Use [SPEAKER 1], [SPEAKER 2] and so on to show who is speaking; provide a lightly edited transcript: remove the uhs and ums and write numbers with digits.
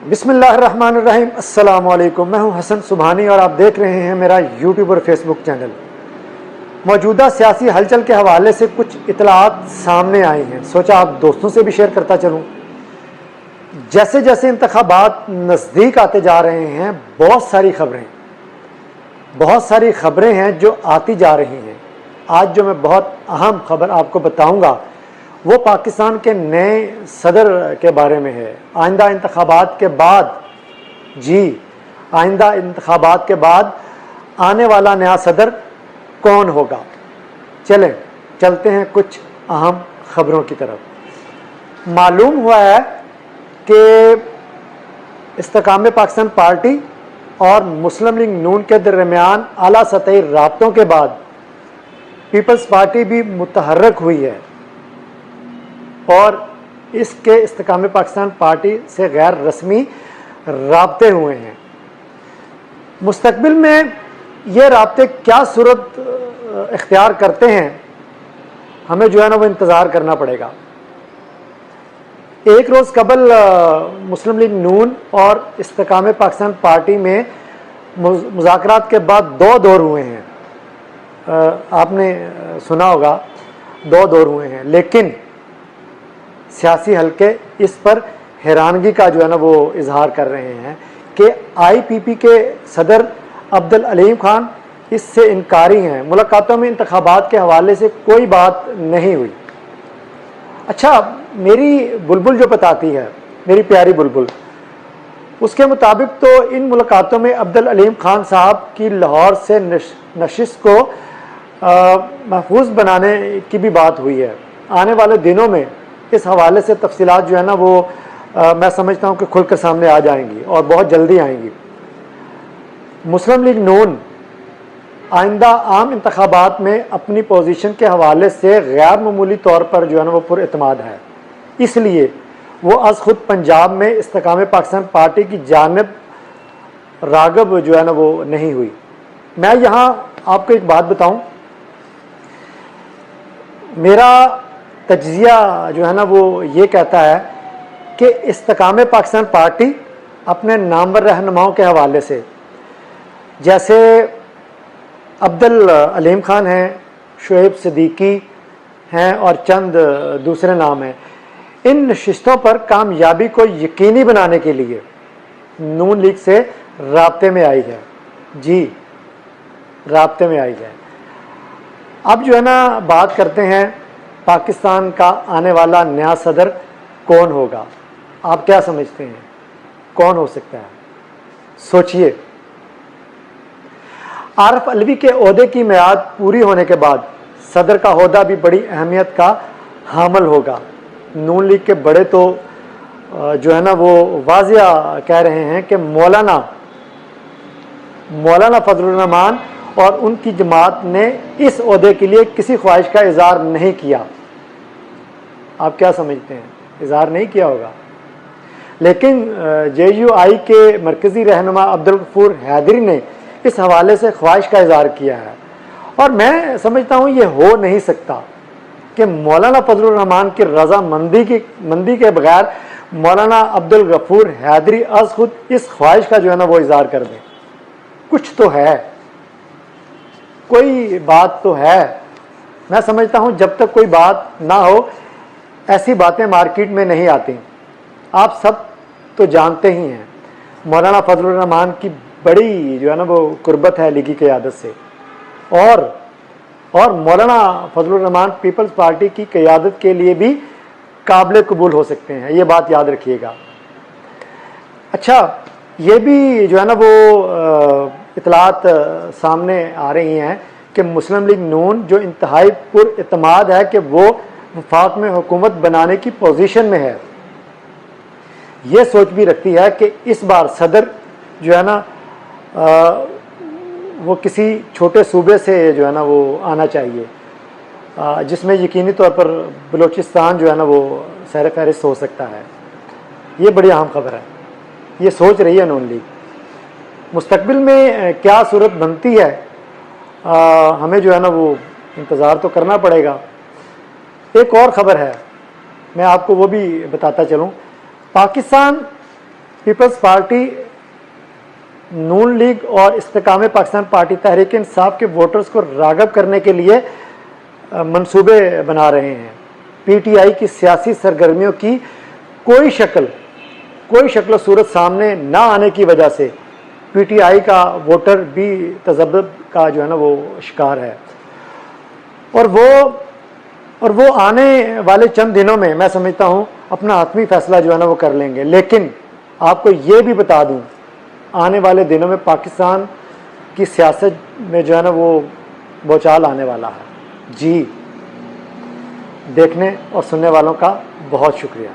[SPEAKER 1] بسم اللہ الرحمن الرحیم۔ السلام علیکم، میں ہوں حسن سبحانی اور آپ دیکھ رہے ہیں میرا یوٹیوب اور فیس بک چینل۔ موجودہ سیاسی ہلچل کے حوالے سے کچھ اطلاعات سامنے آئی ہیں، سوچا آپ دوستوں سے بھی شیئر کرتا چلوں۔ جیسے جیسے انتخابات نزدیک آتے جا رہے ہیں بہت ساری خبریں ہیں جو آتی جا رہی ہیں۔ آج جو میں بہت اہم خبر آپ کو بتاؤں گا وہ پاکستان کے نئے صدر کے بارے میں ہے۔ آئندہ انتخابات کے بعد آنے والا نیا صدر کون ہوگا؟ چلتے ہیں کچھ اہم خبروں کی طرف۔ معلوم ہوا ہے کہ استحکام پاکستان پارٹی اور مسلم لیگ نون کے درمیان اعلیٰ سطحی رابطوں کے بعد پیپلز پارٹی بھی متحرک ہوئی ہے اور اس کے استحکام پاکستان پارٹی سے غیر رسمی رابطے ہوئے ہیں۔ مستقبل میں یہ رابطے کیا صورت اختیار کرتے ہیں ہمیں وہ انتظار کرنا پڑے گا۔ ایک روز قبل مسلم لیگ نون اور استحکام پاکستان پارٹی میں مذاکرات کے بعد 2 دور ہوئے ہیں۔ آپ نے سنا ہوگا 2 دور ہوئے ہیں، لیکن سیاسی حلقے اس پر حیرانگی کا وہ اظہار کر رہے ہیں کہ آئی پی پی کے صدر عبدالعلیم خان اس سے انکاری ہیں۔ ملاقاتوں میں انتخابات کے حوالے سے کوئی بات نہیں ہوئی۔ اچھا، میری بلبل جو بتاتی ہے، میری پیاری بلبل، اس کے مطابق تو ان ملاقاتوں میں عبدالعلیم خان صاحب کی لاہور سے نشست کو محفوظ بنانے کی بھی بات ہوئی ہے۔ آنے والے دنوں میں اس حوالے سے تفصیلات وہ میں سمجھتا ہوں کہ کھل کر سامنے آ جائیں گی اور بہت جلدی آئیں گی۔ مسلم لیگ نون آئندہ عام انتخابات میں اپنی پوزیشن کے حوالے سے غیر معمولی طور پر وہ پر اعتماد ہے، اس لیے وہ از خود پنجاب میں استحکام پاکستان پارٹی کی جانب راغب وہ نہیں ہوئی۔ میں یہاں آپ کو ایک بات بتاؤں، میرا تجزیہ وہ یہ کہتا ہے کہ استحکام پاکستان پارٹی اپنے نامور رہنماؤں کے حوالے سے، جیسے عبدالعلیم خان ہیں، شعیب صدیقی ہیں اور چند دوسرے نام ہیں، ان نشستوں پر کامیابی کو یقینی بنانے کے لیے نون لیگ سے رابطے میں آئی ہے۔ رابطے میں آئی ہے۔ اب بات کرتے ہیں پاکستان کا آنے والا نیا صدر کون ہوگا؟ آپ کیا سمجھتے ہیں کون ہو سکتا ہے؟ سوچئے۔ عارف علوی کے عہدے کی میعاد پوری ہونے کے بعد صدر کا عہدہ بھی بڑی اہمیت کا حامل ہوگا۔ نون لیگ کے بڑے تو وہ واضح کہہ رہے ہیں کہ مولانا فضل الرحمان اور ان کی جماعت نے اس عہدے کے لیے کسی خواہش کا اظہار نہیں کیا۔ آپ کیا سمجھتے ہیں؟ اظہار نہیں کیا ہوگا، لیکن JUI کے مرکزی رہنما عبدالغفور حیدری نے اس حوالے سے خواہش کا اظہار کیا ہے، اور میں سمجھتا ہوں یہ ہو نہیں سکتا کہ مولانا فضل الرحمان کی رضامندی کے بغیر مولانا عبدالغفور حیدری از خود اس خواہش کا وہ اظہار کر دیں۔ کچھ تو ہے، کوئی بات تو ہے۔ میں سمجھتا ہوں جب تک کوئی بات نہ ہو ایسی باتیں مارکیٹ میں نہیں آتی۔ آپ سب تو جانتے ہی ہیں مولانا فضل الرحمان کی بڑی وہ قربت ہے لیگی قیادت سے، اور مولانا فضل الرحمان پیپلز پارٹی کی قیادت کے لیے بھی قابل قبول ہو سکتے ہیں، یہ بات یاد رکھیے گا۔ اچھا، یہ بھی وہ اطلاعات سامنے آ رہی ہیں کہ مسلم لیگ نون جو انتہائی پر اعتماد ہے کہ وہ وفاق میں حکومت بنانے کی پوزیشن میں ہے، یہ سوچ بھی رکھتی ہے کہ اس بار صدر وہ کسی چھوٹے صوبے سے وہ آنا چاہیے، جس میں یقینی طور پر بلوچستان وہ سیر فہرست ہو سکتا ہے۔ یہ بڑی اہم خبر ہے، یہ سوچ رہی ہے نون لیگ۔ مستقبل میں کیا صورت بنتی ہے ہمیں وہ انتظار تو کرنا پڑے گا۔ ایک اور خبر ہے، میں آپ کو وہ بھی بتاتا چلوں۔ پاکستان پیپلز پارٹی نون لیگ اور استحکام پاکستان پارٹی تحریک انصاف کے ووٹرز کو راغب کرنے کے لیے منصوبے بنا رہے ہیں۔ پی ٹی آئی کی سیاسی سرگرمیوں کی کوئی شکل و صورت سامنے نہ آنے کی وجہ سے پی ٹی آئی کا ووٹر بھی تذبذب کا جو ہے نا وہ شکار ہے، اور وہ آنے والے چند دنوں میں میں سمجھتا ہوں اپنا حتمی فیصلہ جو ہے نا وہ کر لیں گے۔ لیکن آپ کو یہ بھی بتا دوں، آنے والے دنوں میں پاکستان کی سیاست میں جو ہے نا وہ بوچال آنے والا ہے۔ جی، دیکھنے اور سننے والوں کا بہت شکریہ۔